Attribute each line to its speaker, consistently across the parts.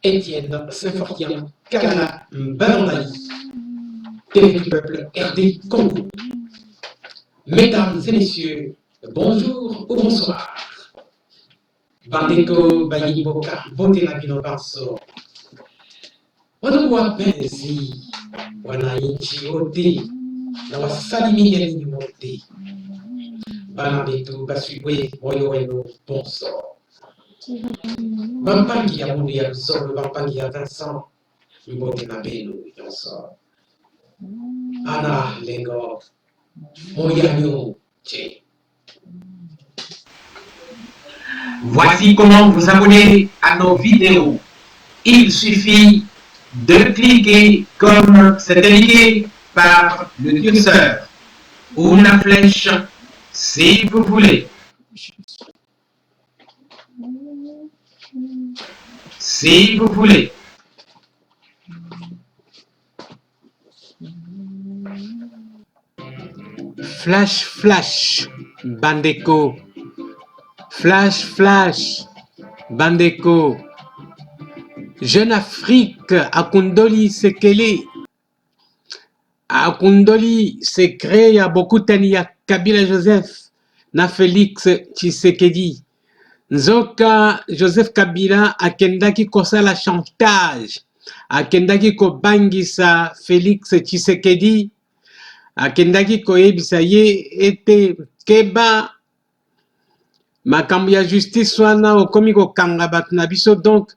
Speaker 1: Étienne Symphorien Kana Banondaï, TV du peuple RD Congo. Mesdames et messieurs, bonjour ou bonsoir. Bandeko Bayimboka, Botena Bino Banso. Wanakuwa penzi, wananchi wote, na wasalimia ninyi wote. Bana betu basubwe moyo wenu bonso. Bampangi ya mundu ya Luzolo, bampangi ya Vincent, mbote na benu yonso. Ana lengo, moyanyo che.
Speaker 2: Voici comment vous abonner à nos vidéos. Il suffit de cliquer comme c'est indiqué par le curseur ou la flèche si vous voulez. Si vous voulez.
Speaker 3: Flash, flash, Bandeko. Flash, flash, Bandeko. Jeune Afrique, Akundoli Sekele. Akundoli Sekre, ya beaucoup tania Kabila Joseph, na Félix Tshisekedi. Nzoka Joseph Kabila akendaki kosala chantage. Akendaki kobangisa Félix Tshisekedi. Akendaki koyebisa ye ete keba makambo ya justice wana okomi kokanga bato na biso, donc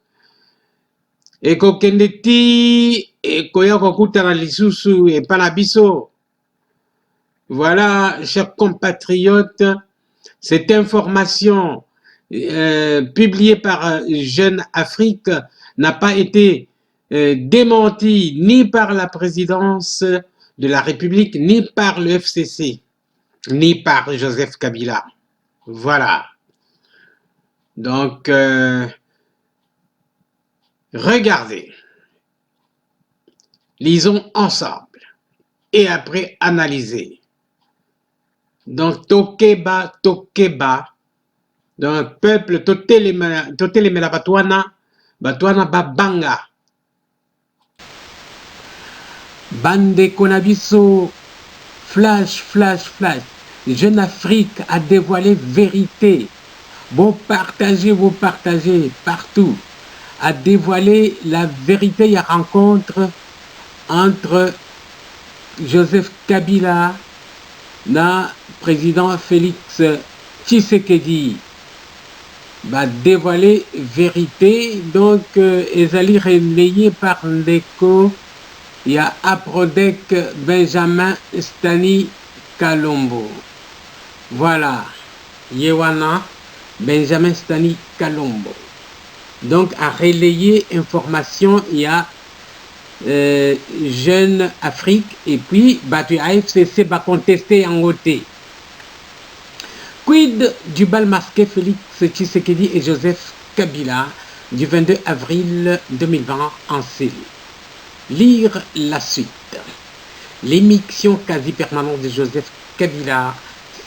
Speaker 3: ekokende ti ekoya kokutana lisusu epa na biso. Voilà, chers compatriotes, cette information publiée par Jeune Afrique n'a pas été démentie ni par la présidence de la République, ni par le FCC, ni par Joseph Kabila. Voilà. Donc, regardez, lisons ensemble et après analysez. Donc, Tokeba, donc peuple, Totelemela Batwana Babanga. Bande Konabiso, flash, flash, flash. Jeune Afrique a dévoilé vérité. Vous partagez partout. A dévoilé la vérité. Il y a rencontre entre Joseph Kabila na président Félix Tshisekedi. Va dévoiler vérité. Donc, ezali relayé par l'écho. Il y a Aprodec Benjamin Stani Kalombo. Voilà. Yewana Benjamin Stani Kalombo. Donc, à relayer information, il y a Jeune Afrique et puis Batu AFCC va contester en côté. Quid du bal masqué Félix Tshisekedi et Joseph Kabila du 22 avril 2020 en Syrie. Lire la suite. L'émission quasi permanente de Joseph Kabila,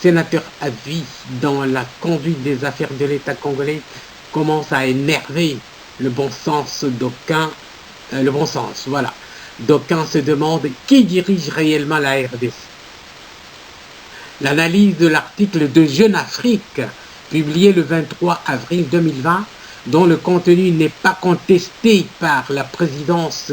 Speaker 3: sénateur à vie dans la conduite des affaires de l'État congolais, commence à énerver le bon sens d'aucuns. Le bon sens, voilà. D'aucuns se demandent qui dirige réellement la RDC. L'analyse de l'article de Jeune Afrique, publié le 23 avril 2020, dont le contenu n'est pas contesté par la présidence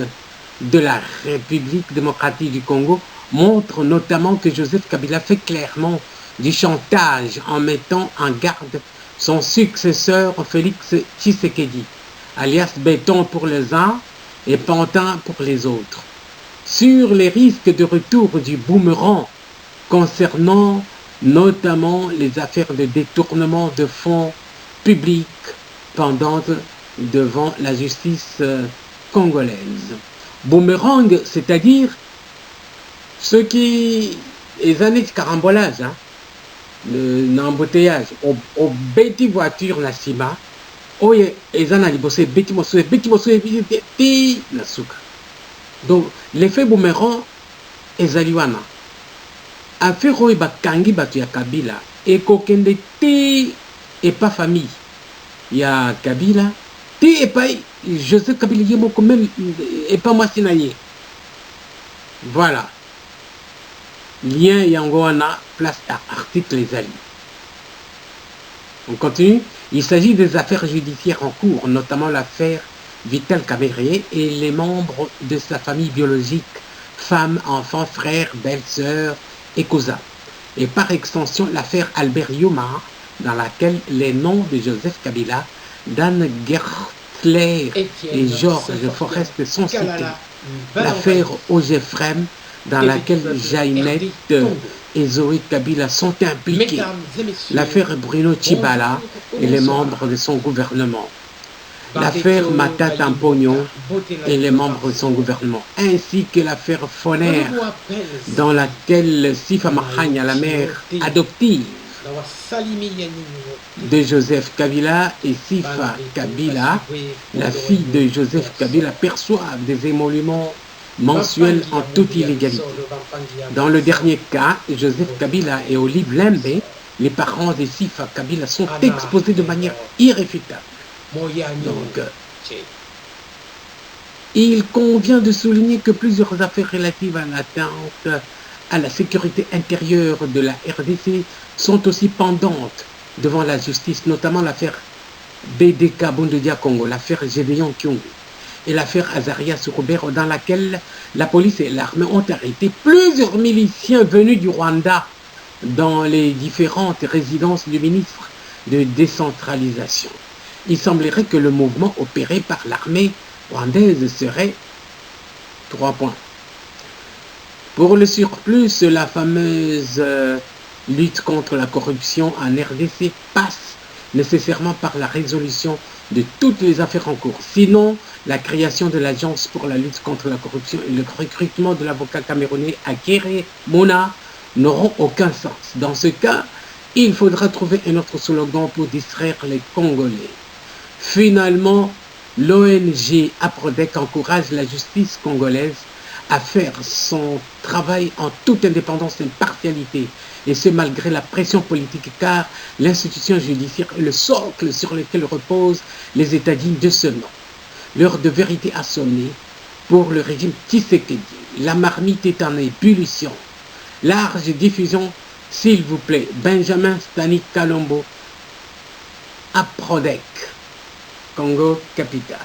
Speaker 3: de la République démocratique du Congo, montre notamment que Joseph Kabila fait clairement du chantage en mettant en garde son successeur Félix Tshisekedi, alias Béton pour les uns et Pantin pour les autres, sur les risques de retour du boomerang concernant notamment les affaires de détournement de fonds publics pendantes devant la justice congolaise. Boomerang, c'est-à-dire ce qui les années de carambolage, hein, l'embouteillage, au bêti voiture na sima, oye ezana libosé bêti mosso bêti na suka. Donc l'effet boomerang ezaliwana. Affaire oyo bakangi batu ya Kabila ekokende te et pas famille ya Kabila Ti epai Joseph Kabila ye moko même epa mwasi na ye. Voilà. Lien yango wana place à article les alliés. On continue. Il s'agit des affaires judiciaires en cours, notamment l'affaire Vital Kamerhe et les membres de sa famille biologique, femmes, enfants, frères, belles-sœurs et cousins. Et par extension, l'affaire Albert Yuma, dans laquelle les noms de Joseph Kabila, Dan Gertler et Georges Forest sont cités. L'affaire Ogefrem, dans laquelle Jainette et Zoé Kabila sont impliqués. L'affaire Bruno Tshibala et les membres de son gouvernement. L'affaire Matata Mpognon et les membres de son gouvernement, ainsi que l'affaire Foner, dans laquelle Sifa Mahania, la mère adoptive de Joseph Kabila, et Sifa Kabila, la fille de Joseph Kabila, perçoivent des émoluments mensuels en toute illégalité. Dans le dernier cas, Joseph Kabila et Olive Lembe, les parents de Sifa Kabila, sont exposés de manière irréfutable. Donc, il convient de souligner que plusieurs affaires relatives à l'atteinte à la sécurité intérieure de la RDC sont aussi pendantes devant la justice, notamment l'affaire BDK Bundudia Congo, l'affaire Gédéon Kyungu et l'affaire Azaria Soukobero, dans laquelle la police et l'armée ont arrêté plusieurs miliciens venus du Rwanda dans les différentes résidences du ministre de décentralisation. Il semblerait que le mouvement opéré par l'armée rwandaise serait 3 points. Pour le surplus, la fameuse lutte contre la corruption en RDC passe nécessairement par la résolution de toutes les affaires en cours. Sinon, la création de l'Agence pour la lutte contre la corruption et le recrutement de l'avocat camerounais Akere Mona n'auront aucun sens. Dans ce cas, il faudra trouver un autre slogan pour distraire les Congolais. Finalement, l'ONG APRODEC encourage la justice congolaise à faire son travail en toute indépendance et impartialité, et ce malgré la pression politique, car l'institution judiciaire est le socle sur lequel reposent les États dignes de ce nom. L'heure de vérité a sonné pour le régime Tshisekedi. La marmite est en ébullition. Large diffusion, s'il vous plaît. Benjamin Stanik Kalombo, APRODEC, Congo capitale.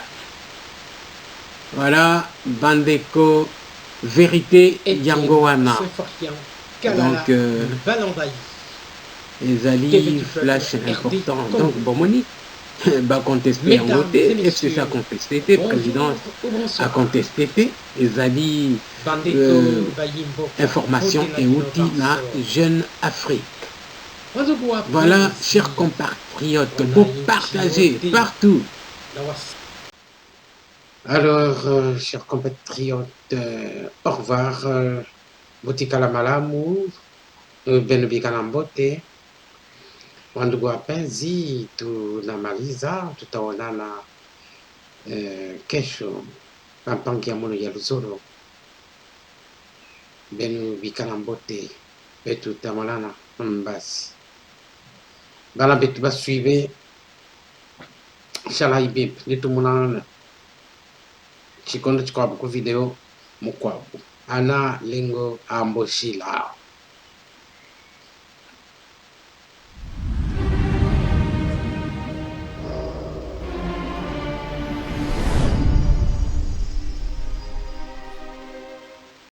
Speaker 3: Voilà, Bandeko, vérité Yangowana. Donc, les alliés flash important. Donc, Bomoni va contester en côté. Est-ce que ça a contesté? Le président a contesté. Les alliés information et outils na Jeune Afrique. Voilà, chers compatriotes, vous partagez partout.
Speaker 1: Alors, chers compatriotes, au revoir. Botikala malamu, benubika na mbote. Wandugu wapenzi, tunamaliza, tutaonana kesho pampangi ya mono ya Luzolo. Benubika na mbote, betu tamalana mbasi. Bala betu basuive, inshallah ibib, nitumunana. Chikondo chikwabu ku video mukwabu. Ana lingo amboshila.